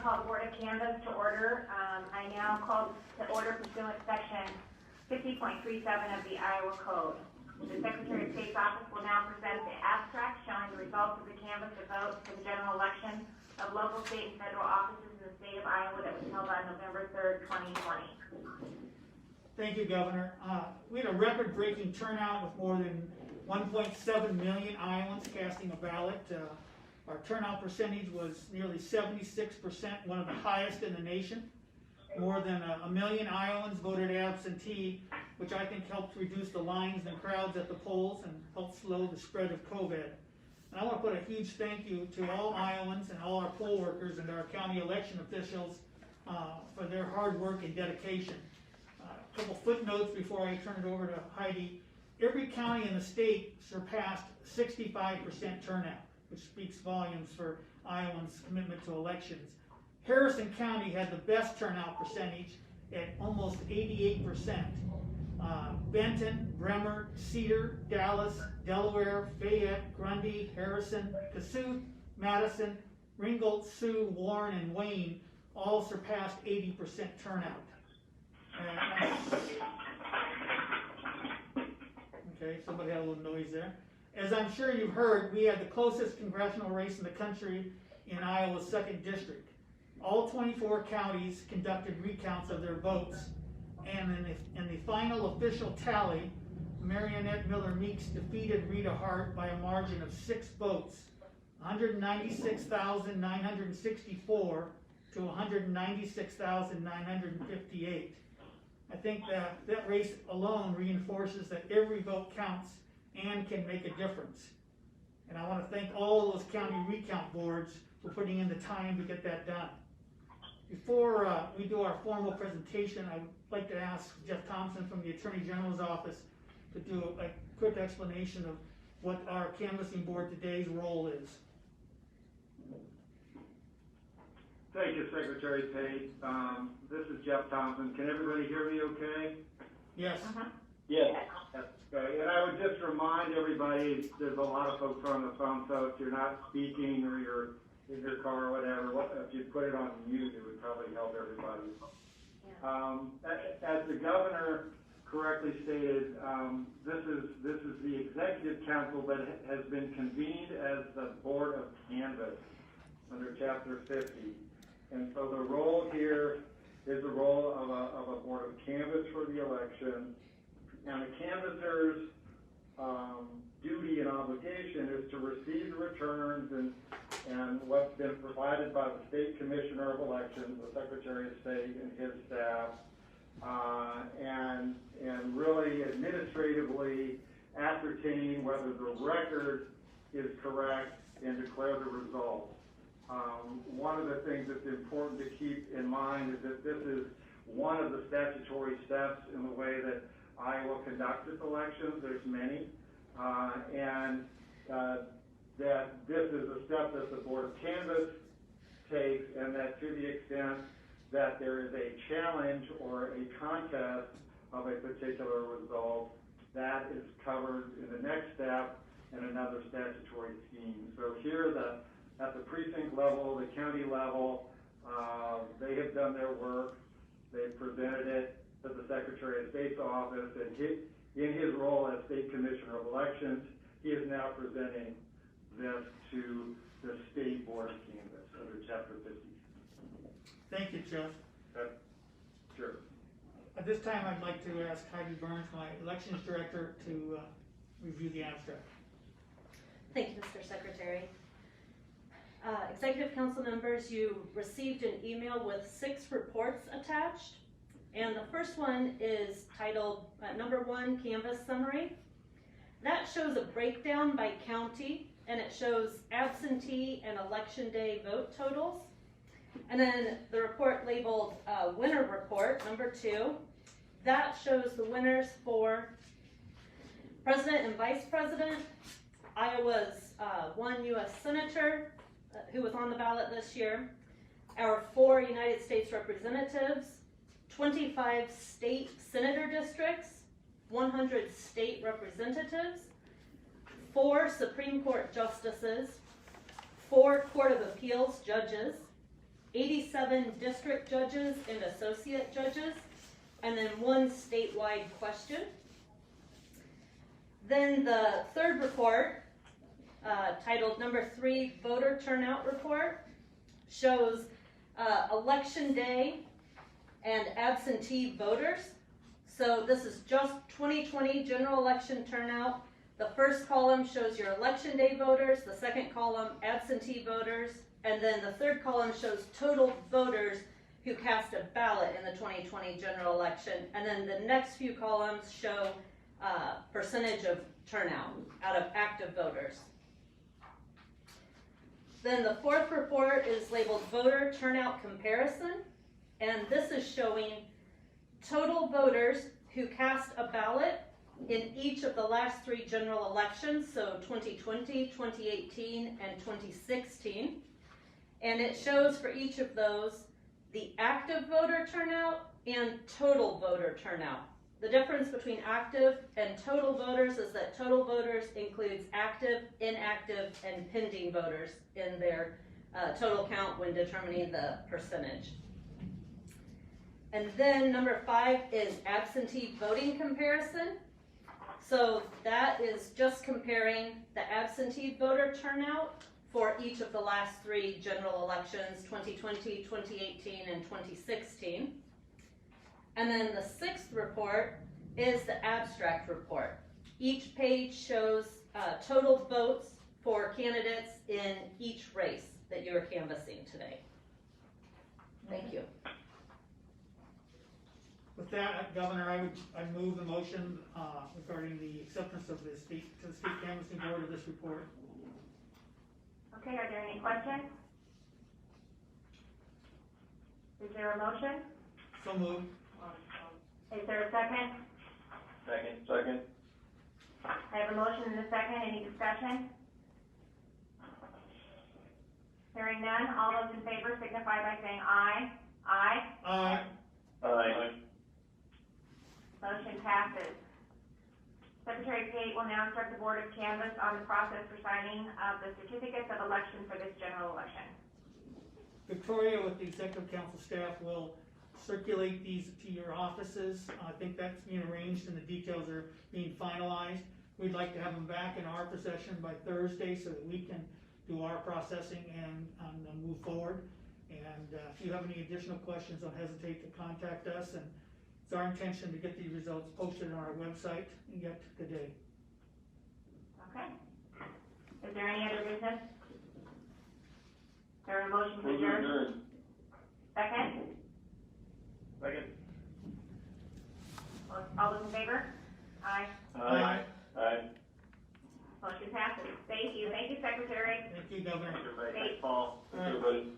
call Board of Canvas to order. I now call to order pursuant to section 50.37 of the Iowa Code. The Secretary of State's office will now present the abstract showing the results of the canvass of votes for the general election of local, state, and federal offices in the state of Iowa that was held on November 3rd, 2020. Thank you, Governor. We had a record-breaking turnout with more than 1.7 million Iowans casting a ballot. Our turnout percentage was nearly 76%, one of the highest in the nation. More than a million Iowans voted absentee, which I think helped reduce the lines and crowds at the polls and helped slow the spread of COVID. And I want to put a huge thank you to all Iowans and all our poll workers and our county election officials for their hard work and dedication. A couple footnotes before I turn it over to Heidi. Every county in the state surpassed 65% turnout, which speaks volumes for Iowans' commitment to elections. Harrison County had the best turnout percentage at almost 88%. Benton, Bremer, Cedar, Dallas, Delaware, Fayette, Grundy, Harrison, Kossuth, Madison, Ringgold, Sioux, Warren, and Wayne all surpassed 80% turnout. Okay, somebody had a little noise there. As I'm sure you've heard, we had the closest congressional race in the country in Iowa's 2nd district. All 24 counties conducted recounts of their votes, and in the final official tally, Marionette Miller Meeks defeated Rita Hart by a margin of 6 votes, 196,964 to 196,958. I think that race alone reinforces that every vote counts and can make a difference. And I want to thank all those county recount boards for putting in the time to get that done. Before we do our formal presentation, I would like to ask Jeff Thompson from the Attorney General's office to do a quick explanation of what our canvassing board today's role is. Thank you, Secretary Pate. This is Jeff Thompson. Can everybody hear me okay? Yes. Yes. Okay. And I would just remind everybody, there's a lot of folks on the phone, so if you're not speaking or you're in your car or whatever, if you put it on mute, it would probably help everybody. As the governor correctly stated, this is the executive council that has been convened as the Board of Canvass under Chapter 50. And so the role here is the role of a Board of Canvass for the election. And the canvasser's duty and obligation is to receive the returns and what's been provided by the State Commissioner of Elections, the Secretary of State and his staff, and really administratively ascertain whether the record is correct and declare the results. One of the things that's important to keep in mind is that this is one of the statutory steps in the way that Iowa conducts its elections. There's many, that this is a step that the Board of Canvass takes, and that to the extent that there is a challenge or a contest of a particular result, that is covered in the next step in another statutory scheme. So here, at the precinct level, the county level, they have done their work. They've presented it to the Secretary of State's office, and in his role as State Commissioner of Elections, he is now presenting this to the State Board of Canvass under Chapter 50. Thank you, Jeff. Sure. At this time, I'd like to ask Heidi Burns, my Elections Director, to review the abstract. Thank you, Mr. Secretary. Executive Council members, you received an email with 6 reports attached. And the first one is titled number 1, Canvass Summary. That shows a breakdown by county, and it shows absentee and election day vote totals. And then the report labeled Winner Report, number 2. That shows the winners for President and Vice President, Iowa's 1 U.S. Senator who was on the ballot this year, our 4 United States Representatives, 25 state senator districts, 100 state representatives, 4 Supreme Court justices, 4 Court of Appeals judges, 87 district judges and associate judges, and then 1 statewide question. Then the third report, titled number 3, voter turnout report, shows election day and absentee voters. So this is just 2020 general election turnout. The first column shows your election day voters, the second column absentee voters, and then the third column shows total voters who cast a ballot in the 2020 general election. And then the next few columns show percentage of turnout out of active voters. Then the fourth report is labeled voter turnout comparison, and this is showing total voters who cast a ballot in each of the last 3 general elections, so 2020, 2018, and 2016. And it shows for each of those the active voter turnout and total voter turnout. The difference between active and total voters is that total voters includes active, inactive, and pending voters in their total count when determining the percentage. And then number 5 is absentee voting comparison. So that is just comparing the absentee voter turnout for each of the last 3 general elections, 2020, 2018, and 2016. And then the 6th report is the abstract report. Each page shows total votes for candidates in each race that you're canvassing today. Thank you. With that, Governor, I'd move the motion regarding the acceptance of the state canvassing board of this report. Okay, are there any questions? Is there a motion? So moved. Is there a second? Second. I have a motion and a second. Any discussion? Hearing none, all those in favor signify by saying aye. Aye. Aye. Aye. Motion passes. Secretary Pate will now instruct the Board of Canvass on the process for signing of the certificates of election for this general election. Victoria, with the executive council staff, will circulate these to your offices. I think that's being arranged and the details are being finalized. We'd like to have them back in our possession by Thursday so that we can do our processing and move forward. And if you have any additional questions, don't hesitate to contact us. And it's our intention to get these results posted on our website yet today. Okay. Is there any other business? Is there a motion to adjourn? Second? Second. All those in favor? Aye. Aye. Aye. Motion passes. Thank you. Thank you, Secretary. Thank you, Governor. Thanks, Paul. All right. Everybody.